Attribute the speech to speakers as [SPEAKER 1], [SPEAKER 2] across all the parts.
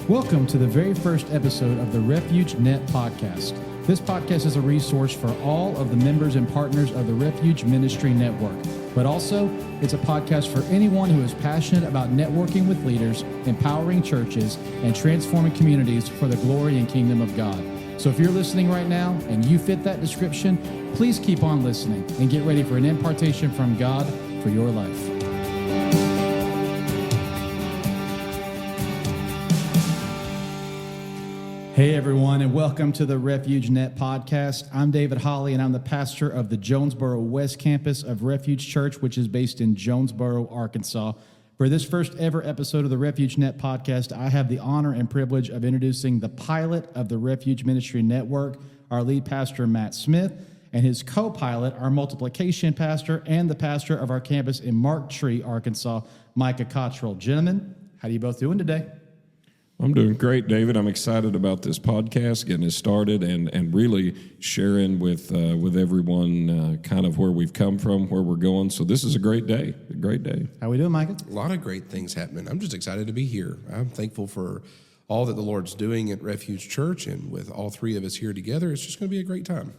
[SPEAKER 1] Welcome to the very first episode of the Refuge N.E.T Podcast. This podcast is a resource for all of the members and partners of the Refuge Ministry Network, but also it's a podcast for anyone who is passionate about networking with leaders, empowering churches, and transforming communities for the glory and kingdom of God. So if you're listening right now and you fit that description, please keep on listening and get ready for an impartation from God for your life. Hey everyone, and welcome to the Refuge N.E.T Podcast. I'm David Holly, and I'm the pastor of the Jonesboro West Campus of Refuge Church, which is based in Jonesboro, Arkansas. For this first ever episode of the Refuge N.E.T Podcast, I have the honor and privilege of introducing the pilot of the Refuge Ministry Network, our lead pastor, Matt Smith, and his co-pilot, our multiplication pastor, and the pastor of our campus in Mark Tree, Arkansas, Micah Cottrell. Gentlemen, how are you both doing today?
[SPEAKER 2] I'm doing great, David. I'm excited about this podcast, getting it started, and really sharing with everyone kind of where we've come from, where we're going. So this is a great day,
[SPEAKER 1] How are we doing, Micah?
[SPEAKER 3] A lot of great things happening. I'm just excited to be here. I'm thankful for all that the Lord's doing at Refuge Church, and with all three of us here together, it's just going to be a great time.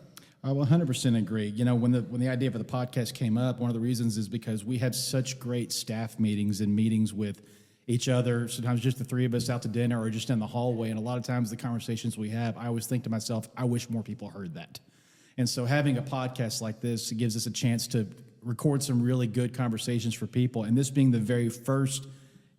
[SPEAKER 1] I 100% agree. You know, when the idea for the podcast came up, one of the reasons is because we had such great staff meetings and meetings with each other, sometimes just the three of us out to dinner or just in the hallway. And a lot of times the conversations we have, I always think to myself, I wish more people heard that. And so having a podcast like this gives us a chance to record some really good conversations for people. And this being the very first,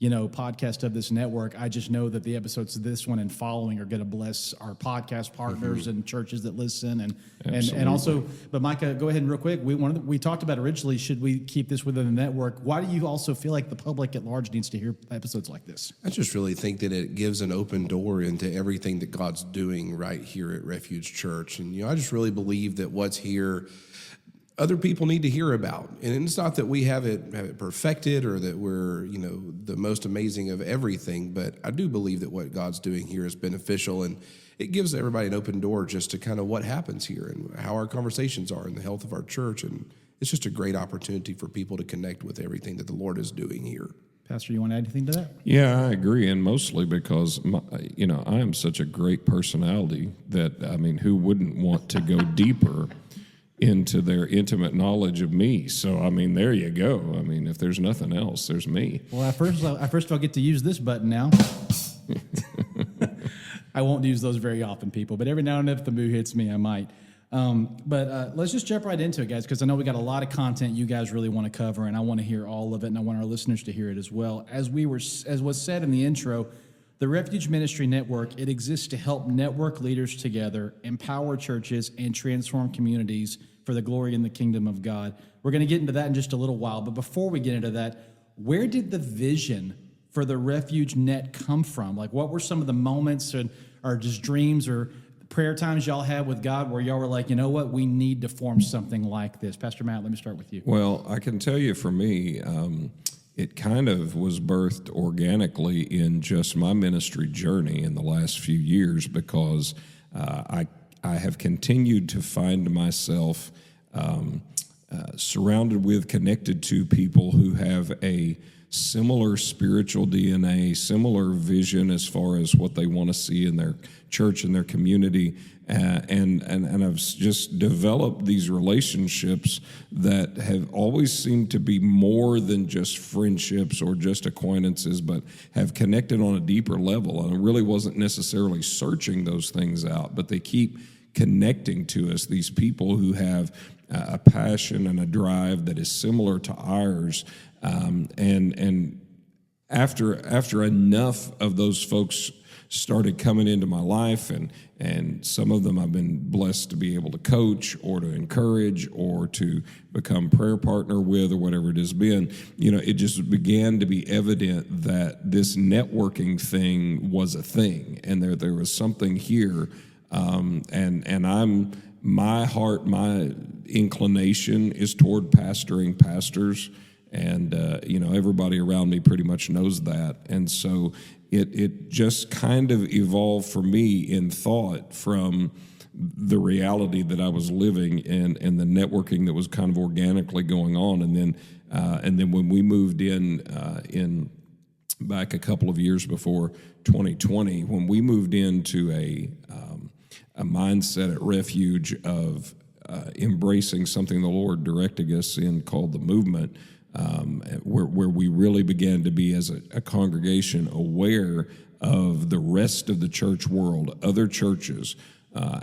[SPEAKER 1] podcast of this network, I just know that the episodes of this one and following are going to bless our podcast partners and churches that listen. And also, but Micah, go ahead and real quick. We talked about originally, should we keep this within the network? Why do you also feel like the public at large needs to hear episodes like this?
[SPEAKER 3] I just really think that it gives an open door into everything that God's doing right here at Refuge Church. And, I just really believe that what's here, other people need to hear about. And it's not that we have it perfected or that we're, the most amazing of everything, but I do believe that what God's doing here is beneficial, and it gives everybody an open door just to kind of what happens here and how our conversations are and the health of our church. And it's just a great opportunity for people to connect with everything that the Lord is doing here.
[SPEAKER 1] Pastor, you want to add anything to that?
[SPEAKER 2] Yeah, I agree, and mostly because, I am such a great personality that, who wouldn't want to go deeper into their intimate knowledge of me. So, there you go. If there's nothing else, there's me.
[SPEAKER 1] Well, I first of all get to use this button now. I won't use those very often, people, but every now and then if the mood hits me, I might. But let's just jump right into it, guys, because I know we got a lot of content you guys really want to cover, and I want to hear all of it, and I want our listeners to hear it as well. As was said in the intro, the Refuge Ministry Network, it exists to help network leaders together, empower churches, and transform communities for the glory and the kingdom of God. We're going to get into that in just a little while, but before we get into that, where did the vision for the Refuge N.E.T come from? Like, what were some of the moments or just dreams or prayer times y'all had with God where y'all were like, you know what, we need to form something like this? Pastor Matt, let me start with you.
[SPEAKER 2] Well, I can tell you for me, it kind of was birthed organically in just my ministry journey in the last few years, because I have continued to find myself surrounded with, connected to people who have a similar spiritual DNA, similar vision as far as what they want to see in their church and their community. And I've just developed these relationships that have always seemed to be more than just friendships or just acquaintances, but have connected on a deeper level. And I really wasn't necessarily searching those things out, but they keep connecting to us, these people who have a passion and a drive that is similar to ours. And after enough of those folks started coming into my life, and some of them I've been blessed to be able to coach or to encourage or to become prayer partner with or whatever it has been, it just began to be evident that this networking thing was a thing, and there was something here. And my heart, my inclination is toward pastoring pastors, and everybody around me pretty much knows that. And so it just kind of evolved for me in thought from the reality that I was living and the networking that was kind of organically going on. And then when we moved in back a couple of years before 2020, when we moved into a mindset at Refuge of embracing something the Lord directed us in called the movement, where we really began to be as a congregation aware of the rest of the church world, other churches,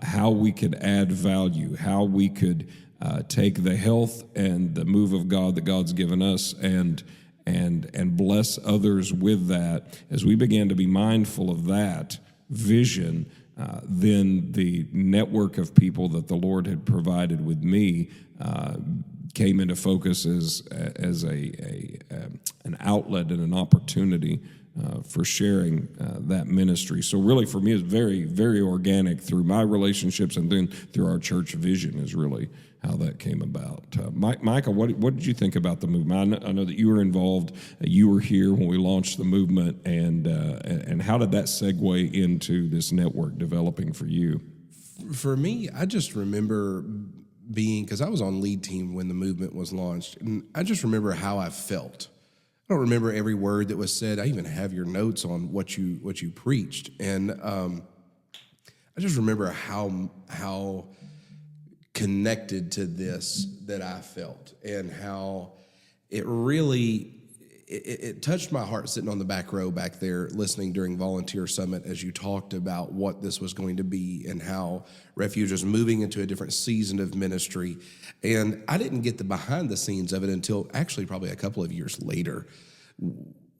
[SPEAKER 2] how we could add value, how we could take the health and the move of God that God's given us and bless others with that. As we began to be mindful of that vision, then the network of people that the Lord had provided with me came into focus as an outlet and an opportunity for sharing that ministry. So really for me, it's very, very organic through my relationships, and then through our church vision is really how that came about. Micah, what did you think about the movement? I know that you were involved. You were here when we launched the movement, and how did that segue into this network developing for you?
[SPEAKER 3] For me, I just remember because I was on lead team when the movement was launched, and I just remember how I felt. I don't remember every word that was said. I even have your notes on what you preached, and I just remember how connected to this that I felt, and how it really it touched my heart sitting on the back row back there listening during Volunteer Summit as you talked about what this was going to be and how Refuge was moving into a different season of ministry. And I didn't get the behind the scenes of it until actually probably a couple of years later.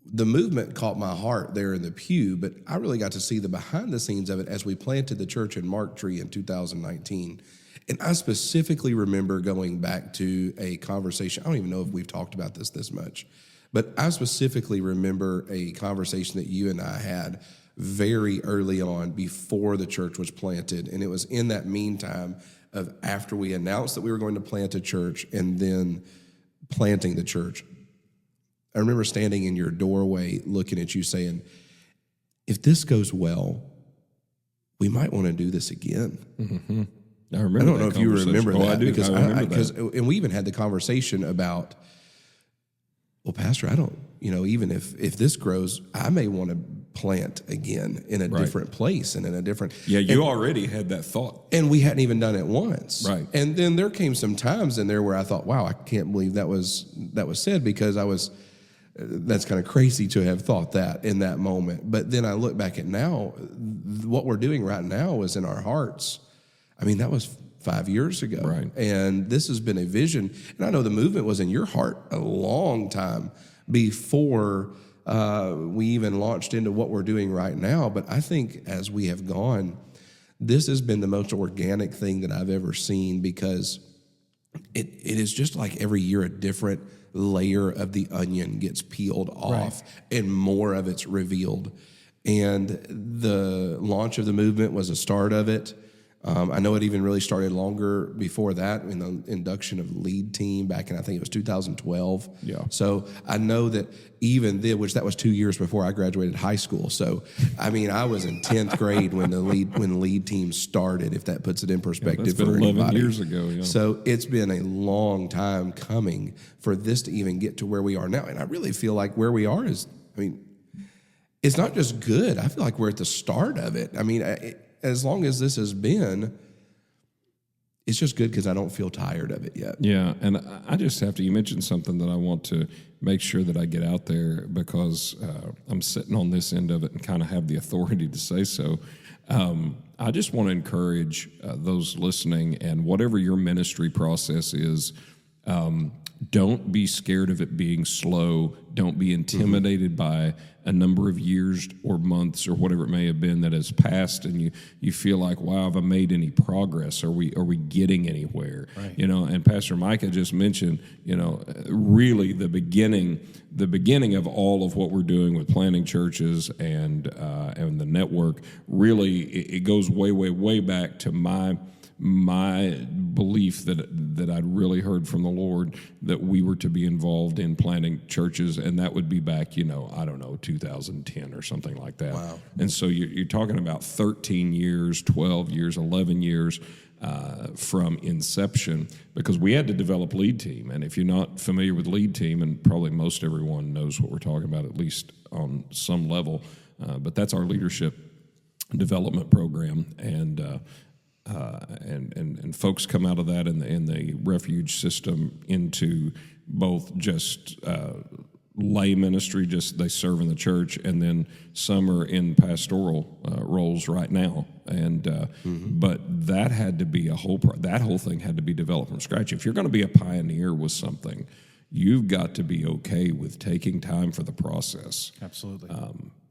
[SPEAKER 3] The movement caught my heart there in the pew, but I really got to see the behind the scenes of it as we planted the church in Mark Tree in 2019. And I specifically remember going back to a conversation. I don't even know if we've talked about this much, but I specifically remember a conversation that you and I had very early on before the church was planted. And it was in that meantime of after we announced that we were going to plant a church and then planting the church. I remember standing in your doorway looking at you saying, if this goes well, we might want to do this again.
[SPEAKER 2] Mm-hmm.
[SPEAKER 3] I don't know if you remember that.
[SPEAKER 2] I do.
[SPEAKER 3] Because
[SPEAKER 2] I remember that.
[SPEAKER 3] And we even had the conversation about, well, Pastor, I don't, even if this grows, I may want to plant again in a different place and in a different.
[SPEAKER 2] Yeah, you already had that thought.
[SPEAKER 3] And we hadn't even done it once.
[SPEAKER 2] Right.
[SPEAKER 3] And then there came some times in there where I thought, wow, I can't believe that was said, because that's kind of crazy to have thought that in that moment. But then I look back at now, what we're doing right now is in our hearts. I mean, that was 5 years ago.
[SPEAKER 2] Right.
[SPEAKER 3] And this has been a vision. And I know the movement was in your heart a long time before we even launched into what we're doing right now. But I think as we have gone, this has been the most organic thing that I've ever seen, because it is just like every year a different layer of the onion gets peeled off and more of it's revealed. And the launch of the movement was a start of it. I know it even really started longer before that in the induction of the lead team back in, I think it was 2012.
[SPEAKER 2] Yeah.
[SPEAKER 3] So I know that even then, which that was 2 years before I graduated high school. So, I mean, I was in 10th grade when the lead team started, if that puts it in perspective.
[SPEAKER 2] That's been
[SPEAKER 3] for
[SPEAKER 2] 11
[SPEAKER 3] anybody.
[SPEAKER 2] years ago. Yeah.
[SPEAKER 3] So it's been a long time coming for this to even get to where we are now. And I really feel like where we are is, it's not just good. I feel like we're at the start of it. I mean, as long as this has been, it's just good because I don't feel tired of it yet.
[SPEAKER 2] Yeah, and I just have to, you mentioned something that I want to make sure that I get out there, because I'm sitting on this end of it and kind of have the authority to say so. I just want to encourage those listening, and whatever your ministry process is, don't be scared of it being slow. Don't be intimidated by a number of years or months or whatever it may have been that has passed, and you feel like, wow, have I made any progress? Are we getting anywhere?
[SPEAKER 1] Right.
[SPEAKER 2] And Pastor Micah just mentioned, really the beginning of all of what we're doing with planting churches and the network. Really, it goes way, way, way back to my belief that I'd really heard from the Lord that we were to be involved in planting churches, and that would be back, 2010 or something like that.
[SPEAKER 3] Wow.
[SPEAKER 2] And so you're talking about 13 years, 12 years, 11 years from inception, because we had to develop lead team. And if you're not familiar with lead team, and probably most everyone knows what we're talking about, at least on some level, but that's our leadership development program, and folks come out of that in the refuge system into both just lay ministry, just they serve in the church, and then some are in pastoral roles right now. And but that had to be that whole thing had to be developed from scratch. If you're going to be a pioneer with something, you've got to be okay with taking time for the process.
[SPEAKER 1] Absolutely.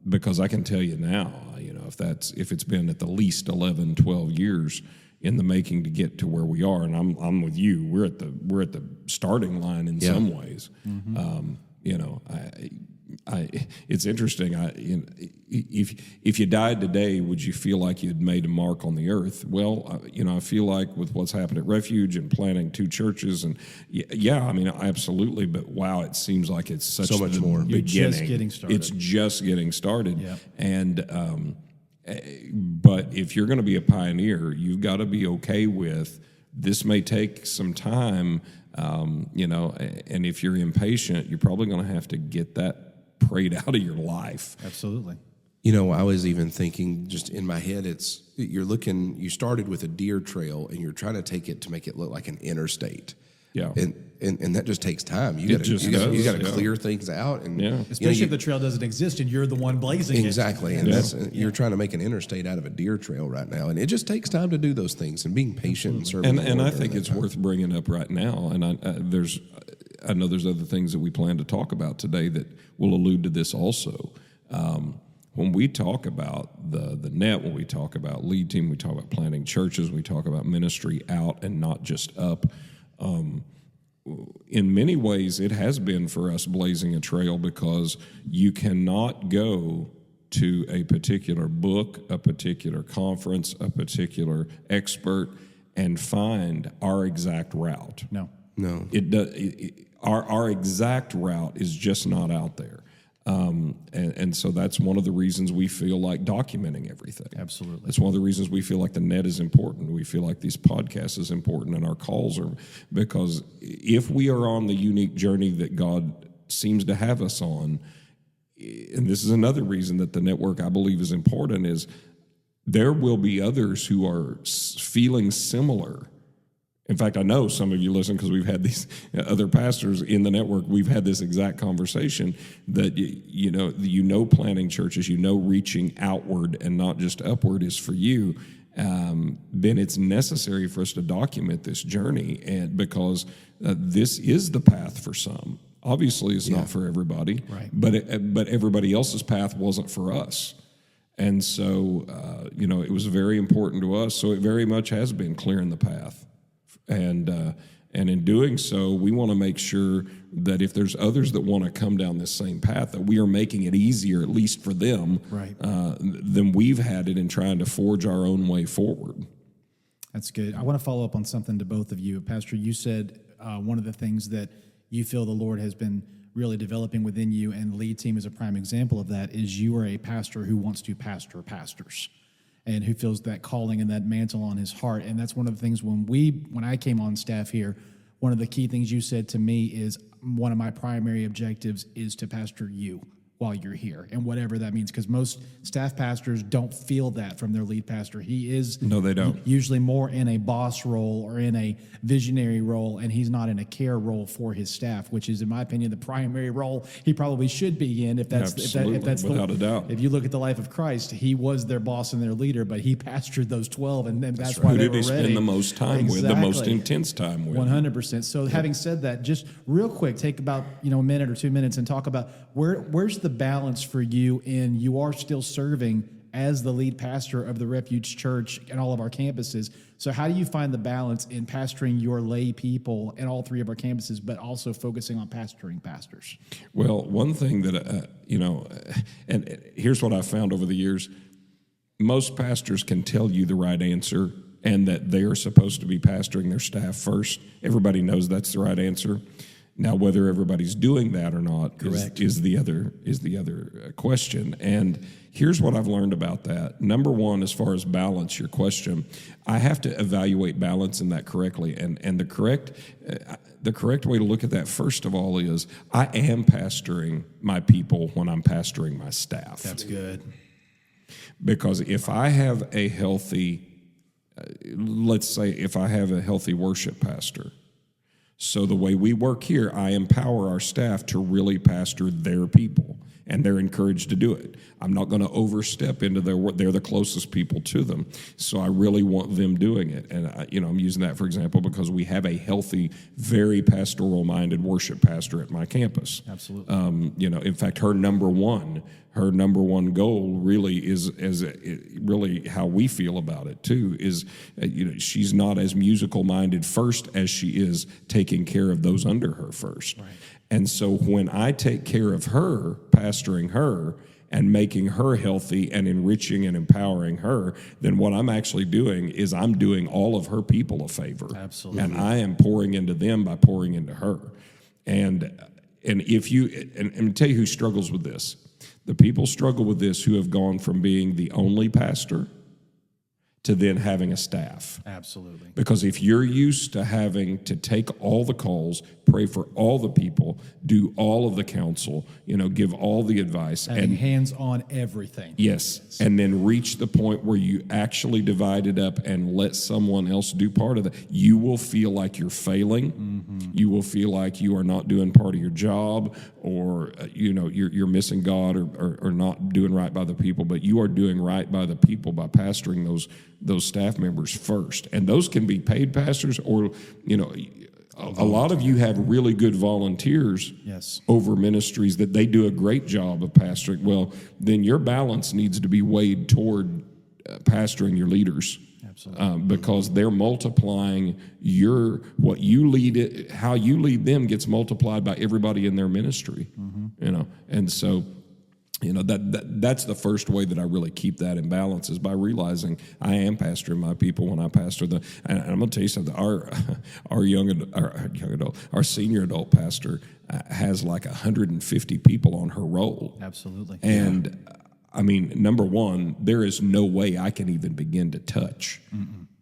[SPEAKER 2] Because I can tell you now, if it's been at the least 11, 12 years in the making to get to where we are, and I'm with you, we're at the starting line in some ways. It's interesting. If you died today, would you feel like you'd made a mark on the earth? Well, I feel like with what's happened at Refuge and planting 2 churches, and absolutely. But wow, it seems like it's so much more.
[SPEAKER 1] You're just getting started.
[SPEAKER 2] It's just getting started.
[SPEAKER 1] Yep.
[SPEAKER 2] And but if you're going to be a pioneer, you've got to be okay with this may take some time. And if you're impatient, you're probably going to have to get that prayed out of your life.
[SPEAKER 1] Absolutely.
[SPEAKER 3] I was even thinking just in my head, you started with a deer trail and you're trying to take it to make it look like an interstate.
[SPEAKER 2] Yeah.
[SPEAKER 3] And that just takes time. You got to clear things out, and
[SPEAKER 1] especially if the trail doesn't exist and you're the one blazing it.
[SPEAKER 3] Exactly. And you're trying to make an interstate out of a deer trail right now, and it just takes time to do those things and being patient and serving.
[SPEAKER 2] And I think it's worth bringing up right now. And I know there's other things that we plan to talk about today that will allude to this also. When we talk about the net, when we talk about lead team, we talk about planting churches, we talk about ministry out and not just up. In many ways, it has been for us blazing a trail, because you cannot go to a particular book, a particular conference, a particular expert, and find our exact route.
[SPEAKER 1] No.
[SPEAKER 2] Our exact route is just not out there. And so that's one of the reasons we feel like documenting everything.
[SPEAKER 1] Absolutely.
[SPEAKER 2] That's one of the reasons we feel like the net is important. We feel like these podcasts is important, and our calls are, because if we are on the unique journey that God seems to have us on, and this is another reason that the network, I believe, is important, is there will be others who are feeling similar. In fact, I know some of you listen because we've had these other pastors in the network. We've had this exact conversation that, planting churches, reaching outward and not just upward is for you. Then it's necessary for us to document this journey, and because this is the path for some. Obviously, it's not for everybody,
[SPEAKER 1] right?
[SPEAKER 2] But everybody else's path wasn't for us. And so, it was very important to us. So it very much has been clearing the path. And in doing so, we want to make sure that if there's others that want to come down this same path, that we are making it easier, at least for them,
[SPEAKER 1] right,
[SPEAKER 2] than we've had it in trying to forge our own way forward.
[SPEAKER 1] That's good. I want to follow up on something to both of you. Pastor, you said one of the things that you feel the Lord has been really developing within you, and the lead team is a prime example of that, is you are a pastor who wants to pastor pastors, and who feels that calling and that mantle on his heart. And that's one of the things when I came on staff here, one of the key things you said to me is one of my primary objectives is to pastor you while you're here, and whatever that means, because most staff pastors don't feel that from their lead pastor. He is
[SPEAKER 2] no, they don't.
[SPEAKER 1] Usually more in a boss role or in a visionary role, and he's not in a care role for his staff, which is, in my opinion, the primary role he probably should be in. If that's
[SPEAKER 2] without a doubt.
[SPEAKER 1] If you look at the life of Christ, he was their boss and their leader, but he pastored those 12, and that's why
[SPEAKER 2] who
[SPEAKER 1] they
[SPEAKER 2] did
[SPEAKER 1] were
[SPEAKER 2] he
[SPEAKER 1] ready.
[SPEAKER 2] spend the most time with, the most intense time with?
[SPEAKER 1] 100%. So having said that, just real quick, take about a minute or 2 minutes and talk about where's the balance for you in you are still serving as the lead pastor of the Refuge Church and all of our campuses. So how do you find the balance in pastoring your lay people at all 3 of our campuses, but also focusing on pastoring pastors?
[SPEAKER 2] Well, one thing that, and here's what I've found over the years. Most pastors can tell you the right answer and that they are supposed to be pastoring their staff first. Everybody knows that's the right answer. Now, whether everybody's doing that or not is the other question. And here's what I've learned about that. Number one, as far as balance, your question, I have to evaluate balance in that correctly. And the correct way to look at that, first of all, is I am pastoring my people when I'm pastoring my staff.
[SPEAKER 1] That's good.
[SPEAKER 2] Because if I have a healthy, let's say if I have a healthy worship pastor, so the way we work here, I empower our staff to really pastor their people, and they're encouraged to do it. I'm not going to overstep into their work. They're the closest people to them, so I really want them doing it. And I'm using that for example because we have a healthy, very pastoral-minded worship pastor at my campus.
[SPEAKER 1] Absolutely.
[SPEAKER 2] In fact, her number one goal really is really how we feel about it too. Is she's not as musical minded first as she is taking care of those under her first. Right. And so when I take care of her, pastoring her, and making her healthy and enriching and empowering her, then what I'm actually doing is I'm doing all of her people a favor.
[SPEAKER 1] Absolutely.
[SPEAKER 2] And I am pouring into them by pouring into her. And if you, and tell you who struggles with this. The people struggle with this who have gone from being the only pastor to then having a staff.
[SPEAKER 1] Absolutely.
[SPEAKER 2] Because if you're used to having to take all the calls, pray for all the people, do all of the counsel, give all the advice.
[SPEAKER 1] Having hands on everything.
[SPEAKER 2] Yes. And then reach the point where you actually divide it up and let someone else do part of that. You will feel like you're failing. Mm-hmm. You will feel like you are not doing part of your job, or you're missing God, or not doing right by the people. But you are doing right by the people by pastoring those staff members first. And those can be paid pastors, or a lot of you have really good volunteers over ministries that they do a great job of pastoring. Well, then your balance needs to be weighed toward pastoring your leaders. Absolutely. Because they're multiplying how you lead them gets multiplied by everybody in their ministry. Mm-hmm. And so that's the first way that I really keep that in balance, is by realizing I am pastoring my people when I pastor them. And I'm going to tell you something. Our senior adult pastor has like 150 people on her roll.
[SPEAKER 1] Absolutely.
[SPEAKER 2] And I mean, number one, there is no way I can even begin to touch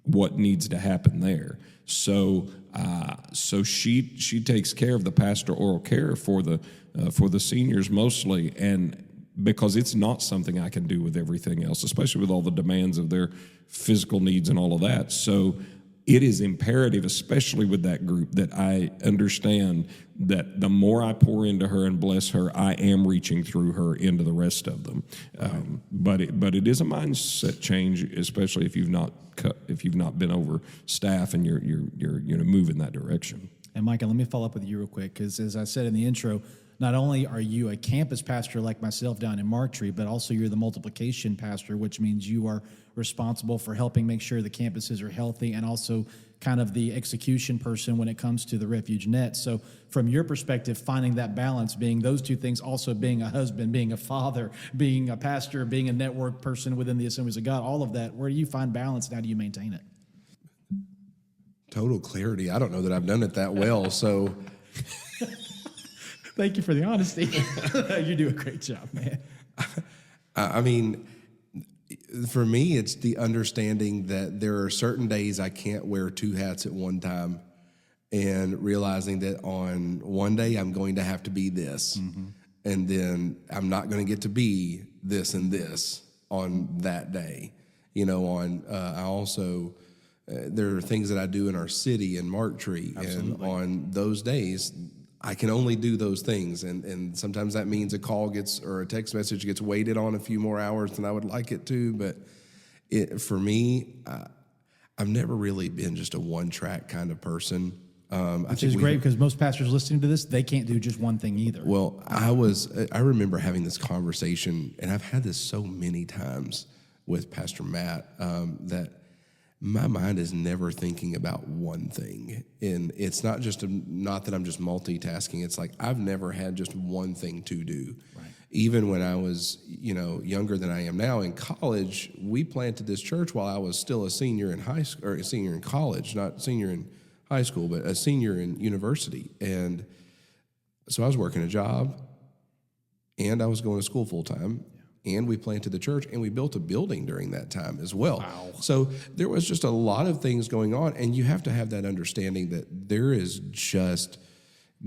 [SPEAKER 2] what needs to happen there. So she takes care of the pastoral care for the seniors mostly, and because it's not something I can do with everything else, especially with all the demands of their physical needs and all of that. So it is imperative, especially with that group, that I understand that the more I pour into her and bless her, I am reaching through her into the rest of them. But it is a mindset change, especially if you've not been over staff and you're moving that direction.
[SPEAKER 1] And Micah, let me follow up with you real quick, because as I said in the intro, not only are you a campus pastor like myself down in Marktree, but also you're the multiplication pastor, which means you are responsible for helping make sure the campuses are healthy, and also kind of the execution person when it comes to the Refuge Net. So from your perspective, finding that balance, being those two things, also being a husband, being a father, being a pastor, being a network person within the Assemblies of God, all of that, where do you find balance and how do you maintain it?
[SPEAKER 3] Total clarity. I don't know that I've done it that well, so...
[SPEAKER 1] Thank you for the honesty. You do a great job, man.
[SPEAKER 3] I mean, for me, it's the understanding that there are certain days I can't wear two hats at one time, and realizing that on one day I'm going to have to be this, and then I'm not going to get to be this and this on that day. I also... there are things that I do in our city in Marktree, and on those days... I can only do those things, and sometimes that means a call or a text message gets waited on a few more hours than I would like it to. But for me, I've never really been just a one-track kind of person.
[SPEAKER 1] Which is great, because most pastors listening to this, they can't do just one thing either.
[SPEAKER 3] Well, I remember having this conversation, and I've had this so many times with Pastor Matt, that my mind is never thinking about one thing. And it's not that I'm just multitasking. It's like I've never had just one thing to do. Right. Even when I was, younger than I am now in college, we planted this church while I was still a senior in high school, or a senior in college, not senior in high school, but a senior in university. And So I was working a job, and I was going to school full time, and we planted the church, and we built a building during that time as well.
[SPEAKER 1] Wow.
[SPEAKER 3] So there was just a lot of things going on, and you have to have that understanding that there is just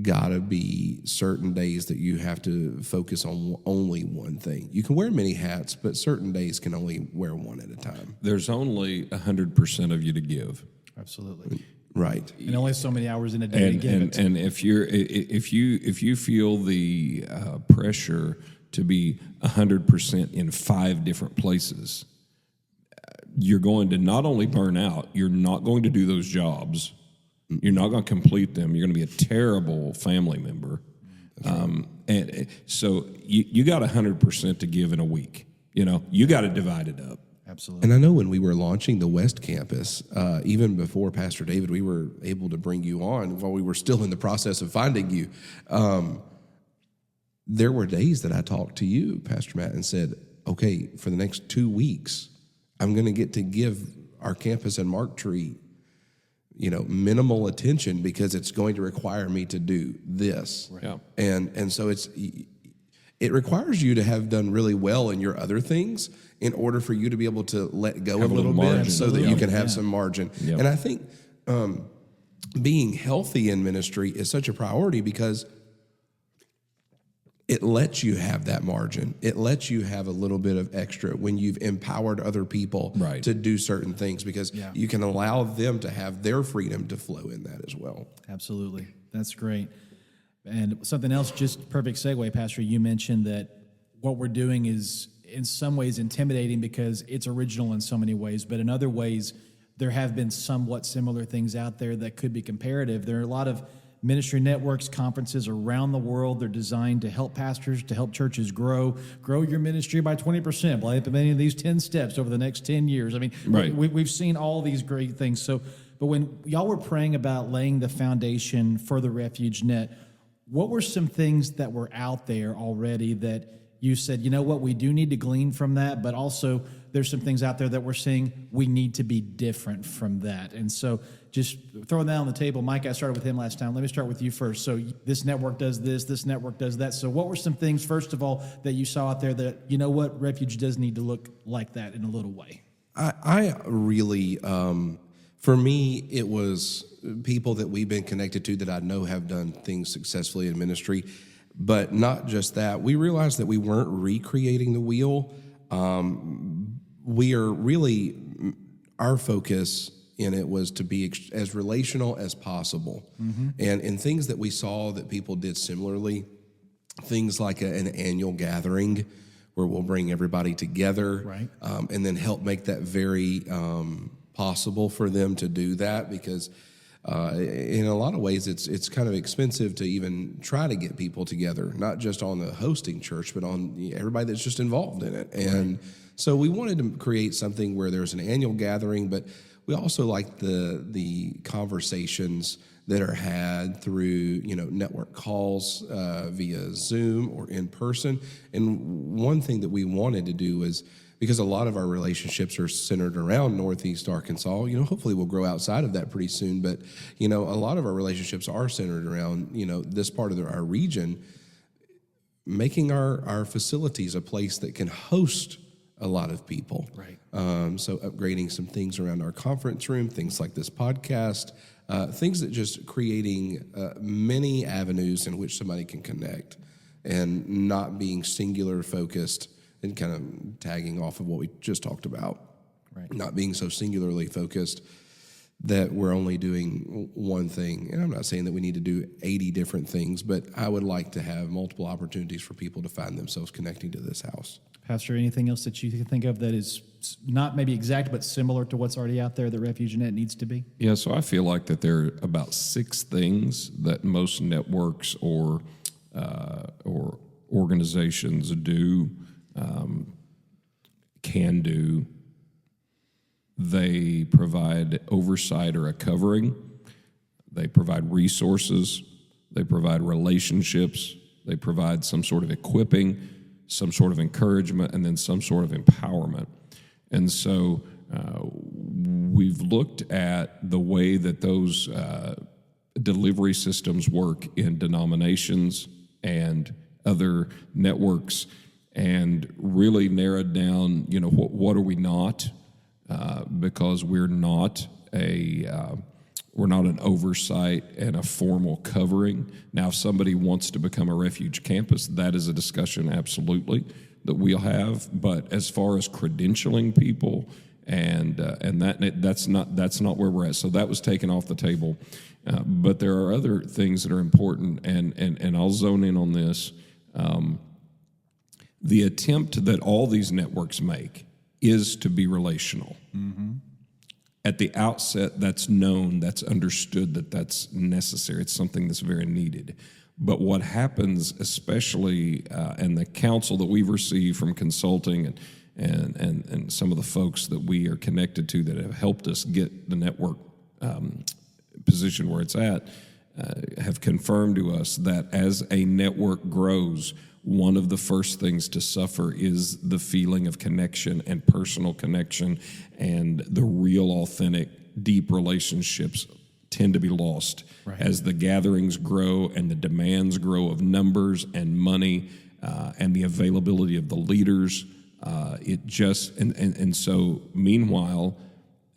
[SPEAKER 3] got to be certain days that you have to focus on only one thing. You can wear many hats, but certain days can only wear one at a time.
[SPEAKER 2] There's only 100% of you to give.
[SPEAKER 1] Absolutely.
[SPEAKER 3] Right.
[SPEAKER 1] And only so many hours in a day to give it.
[SPEAKER 2] And if you feel the pressure to be 100% in 5 different places, you're going to not only burn out, you're not going to do those jobs. You're not going to complete them. You're going to be a terrible family member. And so you got 100% to give in a week. You got to divide it up.
[SPEAKER 1] Absolutely.
[SPEAKER 3] And I know when we were launching the West Campus, even before Pastor David, we were able to bring you on while we were still in the process of finding you. There were days that I talked to you, Pastor Matt, and said, okay, for the next 2 weeks, I'm going to get to give our campus and Mark Tree minimal attention because it's going to require me to do this.
[SPEAKER 2] Right. Yeah.
[SPEAKER 3] And so it requires you to have done really well in your other things in order for you to be able to let go
[SPEAKER 2] Have
[SPEAKER 3] a little bit
[SPEAKER 2] margin.
[SPEAKER 3] so that you can have some margin.
[SPEAKER 2] Yep.
[SPEAKER 3] And I think being healthy in ministry is such a priority because it lets you have that margin. It lets you have a little bit of extra when you've empowered other people
[SPEAKER 2] Right.
[SPEAKER 3] to do certain things because you can allow them to have their freedom to flow in that as well.
[SPEAKER 1] Absolutely. That's great. And something else, just perfect segue, Pastor, you mentioned that what we're doing is in some ways intimidating because it's original in so many ways, but in other ways, there have been somewhat similar things out there that could be comparative. There are a lot of ministry networks, conferences around the world. They're designed to help pastors, to help churches grow your ministry by 20%, by implementing these 10 steps over the next 10 years. I mean,
[SPEAKER 2] Right.
[SPEAKER 1] we've seen all these great things. So, but when y'all were praying about laying the foundation for the Refuge Net, what were some things that were out there already that you said, you know what, we do need to glean from that, but also there's some things out there that we're seeing we need to be different from that. And so just throwing that on the table, Micah, I started with him last time. Let me start with you first. So this network does this network does that. So what were some things, first of all, that you saw out there that, you know what, Refuge does need to look like that in a little way?
[SPEAKER 3] I really, for me, it was people that we've been connected to that I know have done things successfully in ministry. But not just that, we realized that we weren't recreating the wheel. We are really, our focus in it was to be as relational as possible. Mm-hmm. And in things that we saw that people did similarly, things like an annual gathering where we'll bring everybody together,
[SPEAKER 1] right.
[SPEAKER 3] And then help make that very possible for them to do that because in a lot of ways, it's kind of expensive to even try to get people together, not just on the hosting church, but on everybody that's just involved in it. And so we wanted to create something where there's an annual gathering, but we also like the conversations that are had through network calls via Zoom or in person. And one thing that we wanted to do is, because a lot of our relationships are centered around Northeast Arkansas, hopefully we'll grow outside of that pretty soon, but, a lot of our relationships are centered around, this part of our region, making our facilities a place that can host a lot of people.
[SPEAKER 1] Right.
[SPEAKER 3] So upgrading some things around our conference room, things like this podcast, things that just creating many avenues in which somebody can connect and not being singular focused and kind of tagging off of what we just talked about,
[SPEAKER 1] right.
[SPEAKER 3] Not being so singularly focused that we're only doing one thing. And I'm not saying that we need to do 80 different things, but I would like to have multiple opportunities for people to find themselves connecting to this house.
[SPEAKER 1] Pastor, anything else that you can think of that is not maybe exact, but similar to what's already out there that Refuge N.E.T needs to be?
[SPEAKER 2] Yeah, so I feel like that there are about 6 things that most networks or organizations do, can do. They provide oversight or a covering. They provide resources. They provide relationships. They provide some sort of equipping, some sort of encouragement, and then some sort of empowerment. And so we've looked at the way that those delivery systems work in denominations and other networks, and really narrowed down, what are we not, because we're not an oversight and a formal covering. Now, if somebody wants to become a Refuge campus, that is a discussion absolutely that we'll have. But as far as credentialing people and that's not where we're at. So that was taken off the table. But there are other things that are important, and I'll zone in on this. The attempt that all these networks make is to be relational. Mm-hmm. At the outset, that's known, that's understood, that's necessary. It's something that's very needed. But what happens, especially, and the counsel that we've received from consulting and some of the folks that we are connected to that have helped us get the network position where it's at, have confirmed to us that as a network grows, one of the first things to suffer is the feeling of connection and personal connection, and the real, authentic, deep relationships tend to be lost as the gatherings grow and the demands grow of numbers and money and the availability of the leaders. So meanwhile,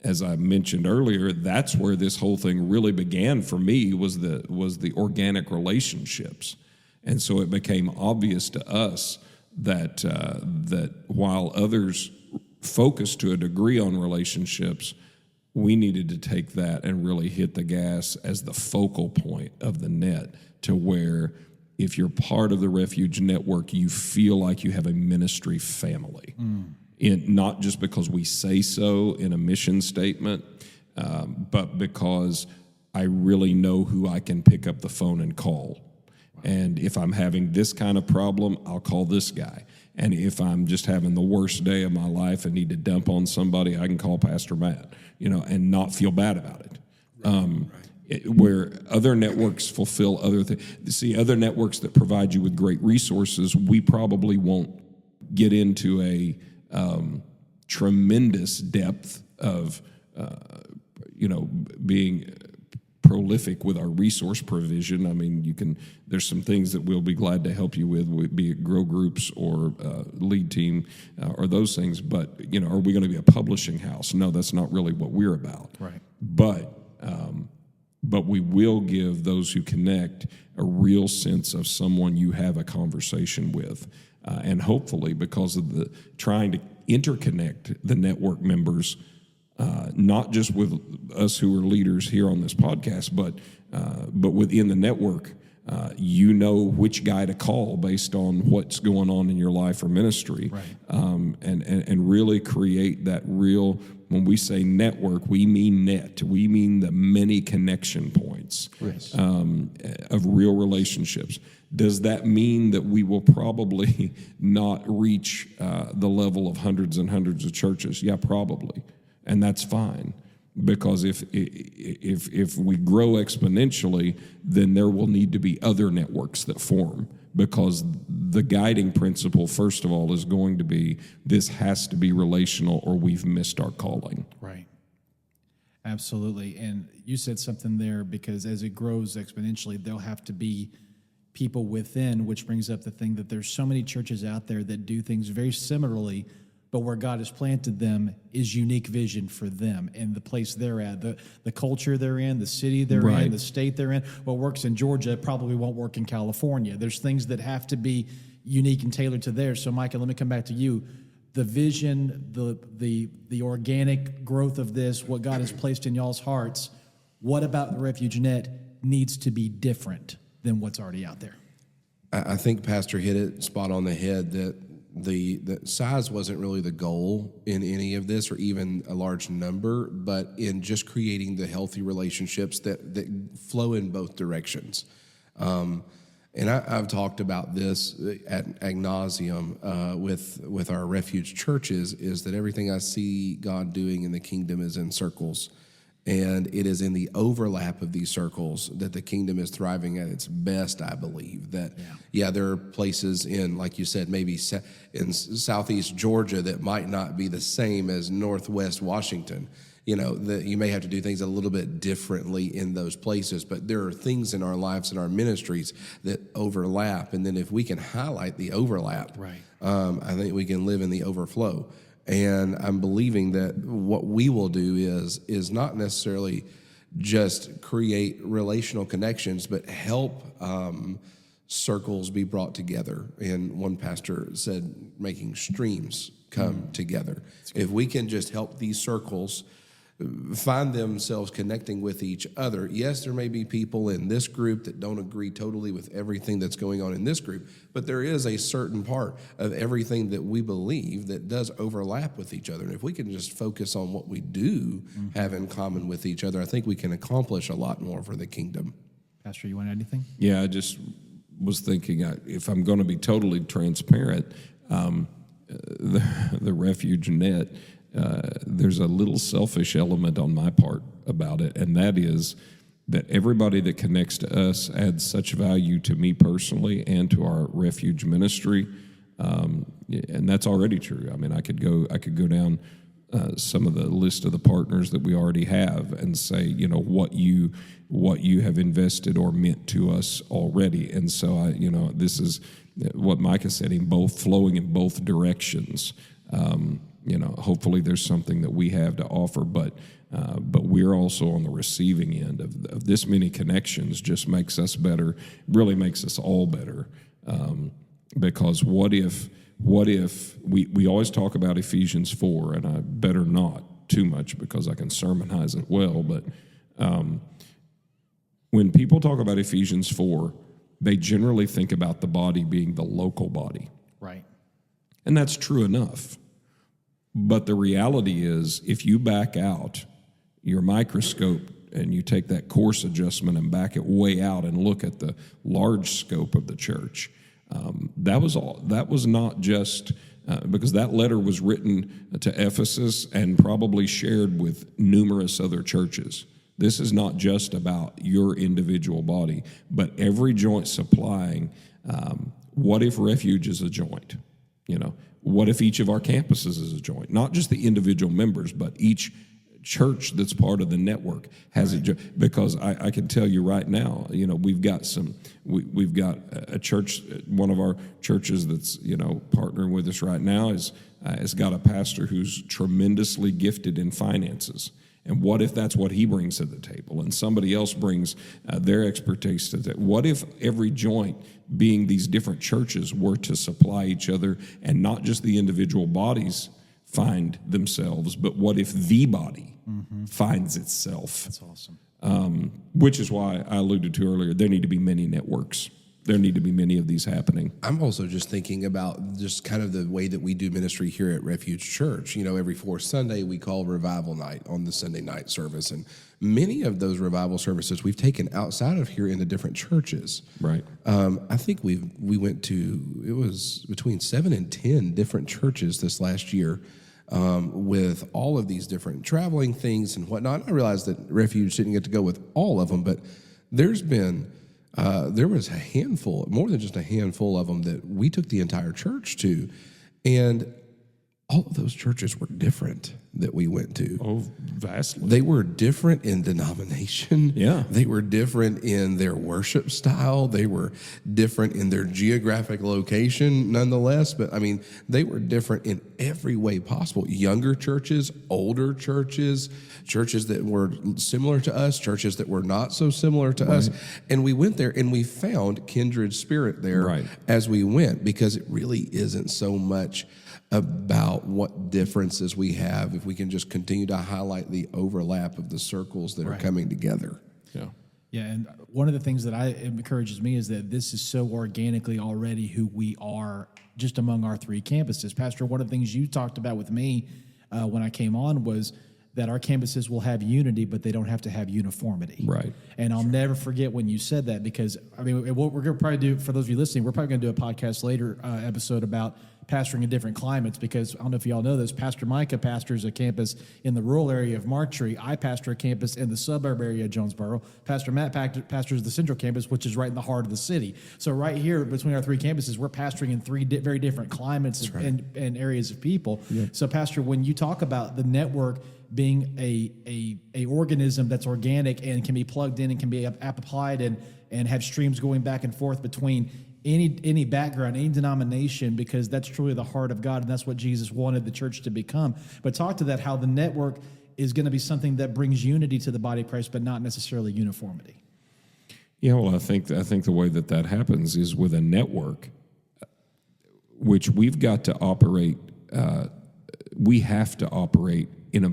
[SPEAKER 2] as I mentioned earlier, that's where this whole thing really began for me, was the organic relationships. And so it became obvious to us that while others focused to a degree on relationships, we needed to take that and really hit the gas as the focal point of the net, to where if you're part of the Refuge Network, you feel like you have a ministry family. Not just because we say so in a mission statement, but because I really know who I can pick up the phone and call. And if I'm having this kind of problem, I'll call this guy. And if I'm just having the worst day of my life and need to dump on somebody, I can call Pastor Matt, and not feel bad about it. Where other networks fulfill other things. See, other networks that provide you with great resources, we probably won't get into a tremendous depth of, being prolific with our resource provision. I mean, there's some things that we'll be glad to help you with, be it grow groups or lead team or those things. But, are we going to be a publishing house? No, that's not really what we're about.
[SPEAKER 1] Right.
[SPEAKER 2] But we will give those who connect a real sense of someone you have a conversation with. And hopefully, because of the trying to interconnect the network members, not just with us who are leaders here on this podcast, but within the network, which guy to call based on what's going on in your life or ministry, and really create that real. When we say network, we mean net. We mean the many connection points of real relationships. Does that mean that we will probably not reach the level of hundreds and hundreds of churches? Yeah, probably. And that's fine, because if we grow exponentially, then there will need to be other networks that form, because the guiding principle, first of all, is going to be this has to be relational or we've missed our calling.
[SPEAKER 1] Right. Absolutely. And you said something there, because as it grows exponentially, there'll have to be people within, which brings up the thing that there's so many churches out there that do things very similarly, but where God has planted them is unique vision for them and the place they're at, the culture they're in, the city they're in, the state they're in. What works in Georgia probably won't work in California. There's things that have to be unique and tailored to there. So, Micah, let me come back to you. The vision, the organic growth of this, what God has placed in y'all's hearts, what about the Refuge Net needs to be different than what's already out there?
[SPEAKER 3] I think Pastor hit it spot on the head, that the size wasn't really the goal in any of this, or even a large number, but in just creating the healthy relationships that flow in both directions. And I've talked about this ad nauseum with our Refuge churches, is that everything I see God doing in the kingdom is in circles. And it is in the overlap of these circles that the kingdom is thriving at its best, I believe. That, there are places in, like you said, maybe in southeast Georgia that might not be the same as northwest Washington. that you may have to do things a little bit differently in those places, but there are things in our lives and our ministries that overlap. And then if we can highlight the overlap,
[SPEAKER 1] Right.
[SPEAKER 3] I think we can live in the overflow. And I'm believing that what we will do is not necessarily just create relational connections, but help circles be brought together. And one pastor said, making streams come together. If we can just help these circles find themselves connecting with each other. Yes, there may be people in this group that don't agree totally with everything that's going on in this group, but there is a certain part of everything that we believe that does overlap with each other. And if we can just focus on what we do have in common with each other, I think we can accomplish a lot more for the kingdom.
[SPEAKER 1] Pastor, you want to add anything?
[SPEAKER 2] Yeah, I just was thinking, if I'm going to be totally transparent, the Refuge N.E.T, there's a little selfish element on my part about it, and that is that everybody that connects to us adds such value to me personally and to our Refuge ministry, and that's already true. I mean, I could go down some of the list of the partners that we already have and say, what you have invested or meant to us already. And so this is what Micah said, in both flowing in both directions. Hopefully there's something that we have to offer, but we're also on the receiving end of this many connections. Just makes us better, really makes us all better. Because what if we always talk about Ephesians 4, and I better not too much because I can sermonize it well, but when people talk about Ephesians 4, they generally think about the body being the local body.
[SPEAKER 1] Right.
[SPEAKER 2] And that's true enough. But the reality is, if you back out your microscope and you take that course adjustment and back it way out and look at the large scope of the church, that was not just because that letter was written to Ephesus and probably shared with numerous other churches. This is not just about your individual body, but every joint supplying. What if Refuge is a joint? What if each of our campuses is a joint? Not just the individual members, but each church that's part of the network has a joint. Because I can tell you right now, we've got a church, one of our churches that's partnering with us right now has got a pastor who's tremendously gifted in finances. And what if that's what he brings to the table, and somebody else brings their expertise to that? What if every joint, being these different churches, were to supply each other, and not just the individual bodies find themselves, but what if the body finds itself?
[SPEAKER 1] That's awesome.
[SPEAKER 2] Which is why I alluded to earlier, there need to be many networks. There need to be many of these happening.
[SPEAKER 3] I'm also just thinking about just kind of the way that we do ministry here at Refuge Church. Every fourth Sunday we call Revival Night on the Sunday night service. And many of those revival services we've taken outside of here into different churches.
[SPEAKER 2] Right.
[SPEAKER 3] I think we went to, it was between 7 and 10 different churches this last year with all of these different traveling things and whatnot. I realized that Refuge didn't get to go with all of them, but there was a handful, more than just a handful of them that we took the entire church to. And all of those churches were different that we went to.
[SPEAKER 2] Oh, vastly.
[SPEAKER 3] They were different in denomination.
[SPEAKER 2] Yeah.
[SPEAKER 3] They were different in their worship style. They were different in their geographic location, nonetheless. But, they were different in every way possible. Younger churches, older churches, churches that were similar to us, churches that were not so similar to us. And we went there and we found kindred spirit there as we went, because it really isn't so much about what differences we have if we can just continue to highlight the overlap of the circles that are coming together.
[SPEAKER 2] Yeah.
[SPEAKER 1] Yeah, and one of the things that encourages me is that this is so organically already who we are just among our three campuses. Pastor, one of the things you talked about with me when I came on was that our campuses will have unity, but they don't have to have uniformity.
[SPEAKER 2] Right.
[SPEAKER 1] And I'll never forget when you said that, because, what we're going to probably do, for those of you listening, we're probably going to do a podcast later episode about pastoring in different climates, because I don't know if y'all know this, Pastor Micah pastors a campus in the rural area of Marktree. I pastor a campus in the suburb area of Jonesboro. Pastor Matt pastors the central campus, which is right in the heart of the city. So right here between our three campuses, we're pastoring in three very different climates and areas of people. Yeah. So Pastor, when you talk about the network being a organism that's organic and can be plugged in and can be applied and have streams going back and forth between any background, any denomination, because that's truly the heart of God, and that's what Jesus wanted the church to become. But talk to that, how the network is going to be something that brings unity to the body of Christ, but not necessarily uniformity.
[SPEAKER 2] Yeah, well, I think the way that happens is with a network, which we've got to operate. We have to operate in a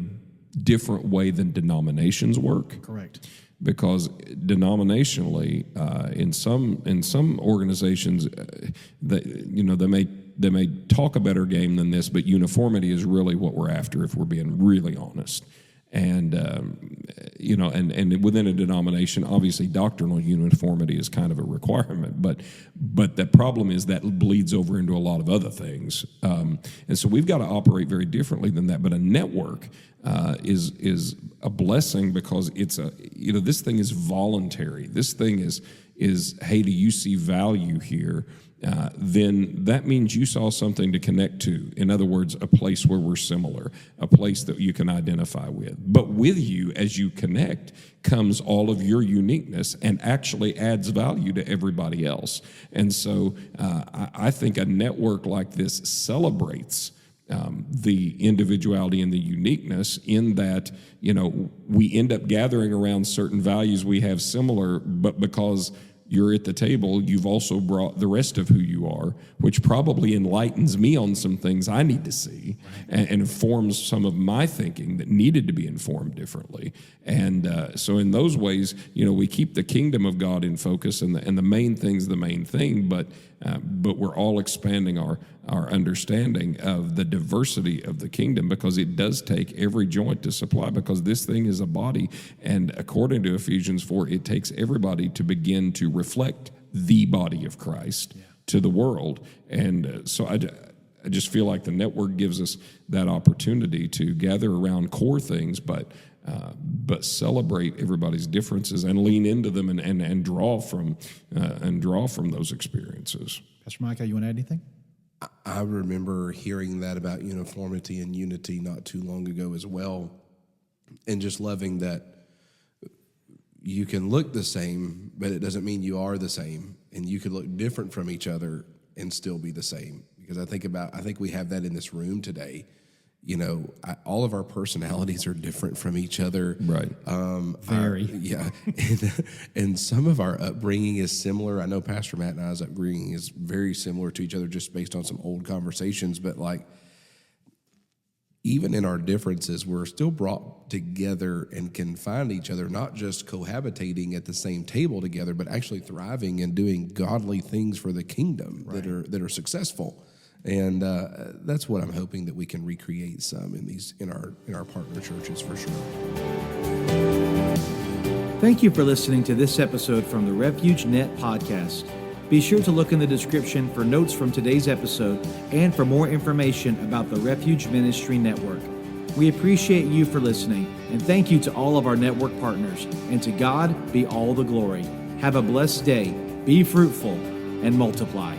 [SPEAKER 2] different way than denominations work.
[SPEAKER 1] Correct.
[SPEAKER 2] Because denominationally, in some organizations, they may talk a better game than this, but uniformity is really what we're after, if we're being really honest. And and within a denomination, obviously doctrinal uniformity is kind of a requirement, but the problem is that bleeds over into a lot of other things, and so we've got to operate very differently than that. But a network is a blessing, because it's this thing is voluntary. This thing is hey, do you see value here? Then that means you saw something to connect to. In other words, a place where we're similar, a place that you can identify with. But with you, as you connect, comes all of your uniqueness and actually adds value to everybody else. And so I think a network like this celebrates the individuality and the uniqueness, in that, we end up gathering around certain values we have similar, but because you're at the table, you've also brought the rest of who you are, which probably enlightens me on some things I need to see, and informs some of my thinking that needed to be informed differently. And so in those ways, we keep the kingdom of God in focus, and the main thing's the main thing, but we're all expanding our understanding of the diversity of the kingdom, because it does take every joint to supply, because this thing is a body, and according to Ephesians 4, it takes everybody to begin to reflect the body of Christ to the world. And so I just feel like the network gives us that opportunity to gather around core things, but celebrate everybody's differences and lean into them and draw from those experiences.
[SPEAKER 1] Pastor Micah, you want to add anything?
[SPEAKER 3] I remember hearing that about uniformity and unity not too long ago as well, and just loving that you can look the same, but it doesn't mean you are the same, and you could look different from each other and still be the same. Because I think we have that in this room today. All of our personalities are different from each other.
[SPEAKER 2] Right.
[SPEAKER 1] Very.
[SPEAKER 3] And some of our upbringing is similar. I know Pastor Matt and I's upbringing is very similar to each other, just based on some old conversations. But even in our differences, we're still brought together and can find each other, not just cohabitating at the same table together, but actually thriving and doing godly things for the kingdom that are successful. And that's what I'm hoping that we can recreate some in our partner churches, for sure.
[SPEAKER 1] Thank you for listening to this episode from the Refuge N.E.T Podcast. Be sure to look in the description for notes from today's episode and for more information about the Refuge Ministry Network. We appreciate you for listening, and thank you to all of our network partners. And to God be all the glory. Have a blessed day, be fruitful, and multiply.